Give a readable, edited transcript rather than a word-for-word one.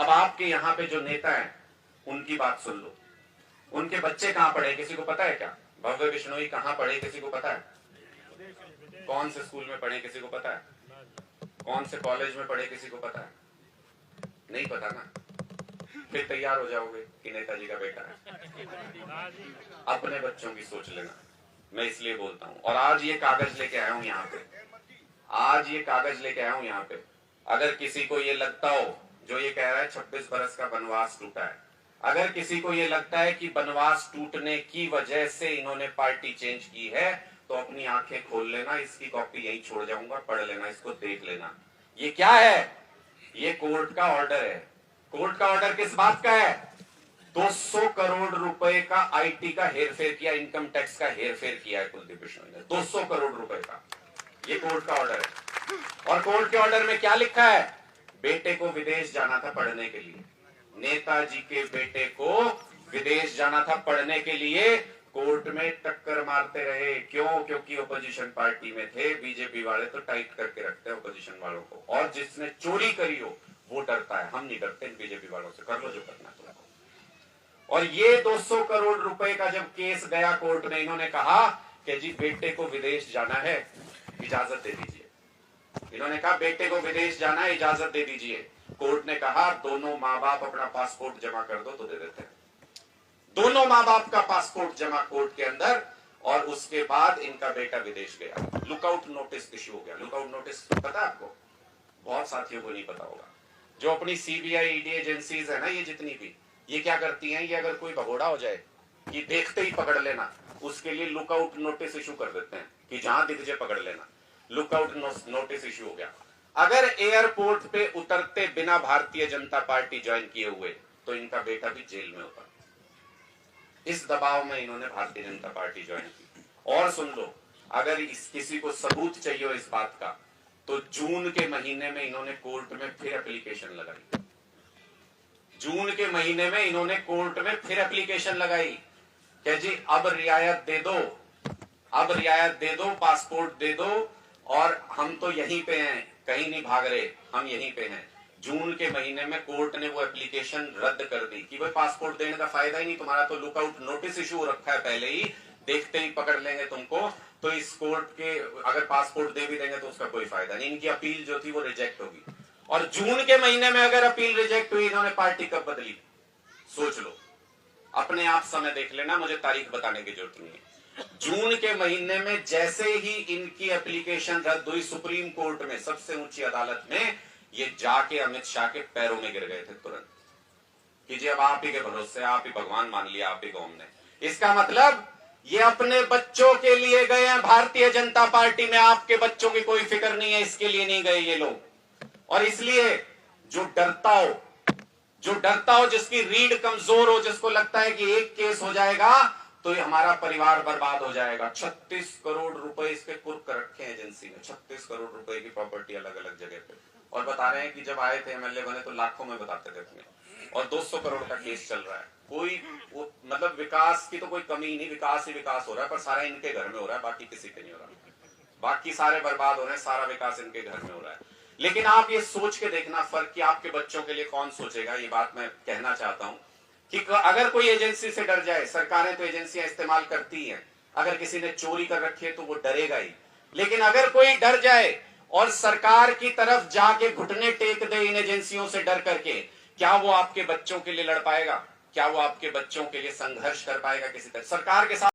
अब आपके यहाँ पे जो नेता हैं उनकी बात सुन लो। उनके बच्चे कहाँ पढ़े किसी को पता है क्या? भव्य बिश्नोई कहाँ पढ़े किसी को पता है? कौन से स्कूल में पढ़े किसी को पता है? कौन से कॉलेज में पढ़े किसी को पता है? नहीं पता ना, फिर तैयार हो जाओगे कि नेताजी का बेटा है। अपने बच्चों की सोच लेना, मैं इसलिए बोलता हूं। और आज ये कागज लेके आया हूं यहाँ पे, आज ये कागज लेके आया हूं यहाँ पे। अगर किसी को ये लगता हो, जो ये कह रहा है 26 बरस का वनवास टूटा है, अगर किसी को ये लगता है कि वनवास टूटने की वजह से इन्होंने पार्टी चेंज की है, तो अपनी आंखें खोल लेना, इसकी कॉपी यहीं छोड़ जाऊंगा, पढ़ लेना, इसको देख लेना। ये क्या है? ये कोर्ट का ऑर्डर है। कोर्ट का ऑर्डर किस बात का है? 200 करोड़ रुपए का आईटी का हेरफेर किया, इनकम टैक्स का हेरफेर किया है कुलदीप बिश्नोई ने, 200 करोड़ रुपए का। ये कोर्ट का ऑर्डर है। और कोर्ट के ऑर्डर में क्या लिखा है? बेटे को विदेश जाना था पढ़ने के लिए, नेताजी के बेटे को विदेश जाना था पढ़ने के लिए। कोर्ट में टक्कर मारते रहे, क्यों? क्योंकि ओपोजिशन पार्टी में थे। बीजेपी वाले तो टाइट करके रखते हैं ओपोजिशन वालों को, और जिसने चोरी करी हो वो डरता है। हम नहीं डरते बीजेपी वालों से, कर लो जो करना है तुमको। और ये 200 करोड़ रुपए का जब केस गया कोर्ट में, इन्होंने कहा कि जी बेटे को विदेश जाना है, इजाजत दे दीजिए। इन्होंने कहा बेटे को विदेश जाना है, इजाजत दे दीजिए। कोर्ट ने कहा दोनों माँ बाप अपना पासपोर्ट जमा कर दो तो दे देते हैं। दोनों माँ बाप का पासपोर्ट जमा कोर्ट के अंदर, और उसके बाद इनका बेटा विदेश गया। लुकआउट नोटिस इश्यू हो गया। लुकआउट नोटिस पता है आपको? बहुत साथियों को नहीं पता होगा। जो अपनी सीबीआई ईडी एजेंसीज है ना, ये जितनी भी, ये क्या करती हैं, ये अगर कोई भगोड़ा हो जाए कि देखते ही पकड़ लेना, उसके लिए लुकआउट नोटिस इशू कर देते हैं कि जहां दिख जाए पकड़ लेना। लुकआउट नोटिस इशू हो गया। अगर एयरपोर्ट पे उतरते बिना भारतीय जनता पार्टी ज्वाइन किए हुए, तो इनका बेटा भी जेल में होता। इस दबाव में इन्होंने भारतीय जनता पार्टी ज्वाइन की। और सुन लो, अगर किसी को सबूत चाहिए हो इस बात का, तो जून के महीने में इन्होंने कोर्ट में फिर एप्लीकेशन लगाई। जून के महीने में इन्होंने कोर्ट में फिर एप्लीकेशन लगाई कि जी अब रियायत दे दो, अब रियायत दे दो, पासपोर्ट दे दो, और हम तो यहीं पे हैं, कहीं नहीं भाग रहे, हम यहीं पे हैं। जून के महीने में कोर्ट ने वो एप्लीकेशन रद्द कर दी कि भाई पासपोर्ट देने का फायदा ही नहीं, तुम्हारा तो लुकआउट नोटिस इशू रखा है पहले ही, देखते ही पकड़ लेंगे तुमको, तो इस कोर्ट के अगर पासपोर्ट दे भी देंगे तो उसका कोई फायदा नहीं। इनकी अपील जो थी वो रिजेक्ट होगी। और जून के महीने में अगर अपील रिजेक्ट हुई, इन्होंने पार्टी कब बदली? सोच लो, अपने आप समय देख लेना, मुझे तारीख बताने की जरूरत नहीं है। जून के महीने में जैसे ही इनकी एप्लीकेशन रद्द हुई सुप्रीम कोर्ट में, सबसे ऊंची अदालत में, ये जाके अमित शाह के पैरों में गिर गए थे तुरंत कि जी अब आप ही के भरोसे, आप ही भगवान मान लिया आप ही को हमने। इसका मतलब ये अपने बच्चों के लिए गए हैं भारतीय जनता पार्टी में, आपके बच्चों की कोई फिक्र नहीं है, इसके लिए नहीं गए ये लोग। और इसलिए जो डरता हो, जिसकी रीढ़ कमजोर हो, जिसको लगता है कि एक केस हो जाएगा तो ये हमारा परिवार बर्बाद हो जाएगा। 36 करोड़ रुपए इसके कुर्क रखे हैं एजेंसी में, 36 करोड़ रुपए की प्रॉपर्टी अलग अलग जगह पे, और बता रहे हैं कि जब आए थे एमएलए बने तो लाखों में बताते थे अपने, और 200 करोड़ का केस चल रहा है। कोई मतलब विकास की तो कोई कमी नहीं, विकास ही विकास हो रहा है, पर सारा इनके घर में हो रहा है, बाकी किसी के नहीं हो रहा। बाकी सारे बर्बाद हो रहे हैं, सारा विकास इनके घर में हो रहा है। लेकिन आप ये सोच के देखना फर्क कि आपके बच्चों के लिए कौन सोचेगा। ये बात मैं कहना चाहता हूं कि अगर कोई एजेंसी से डर जाए, सरकारें तो एजेंसियां इस्तेमाल करती हैं, अगर किसी ने चोरी कर रखी है तो वो डरेगा ही। लेकिन अगर कोई डर जाए और सरकार की तरफ जाके घुटने टेक दे इन एजेंसियों से डर करके, क्या वो आपके बच्चों के लिए लड़ पाएगा? क्या वो आपके बच्चों के लिए संघर्ष कर पाएगा किसी तरह? सरकार के साथ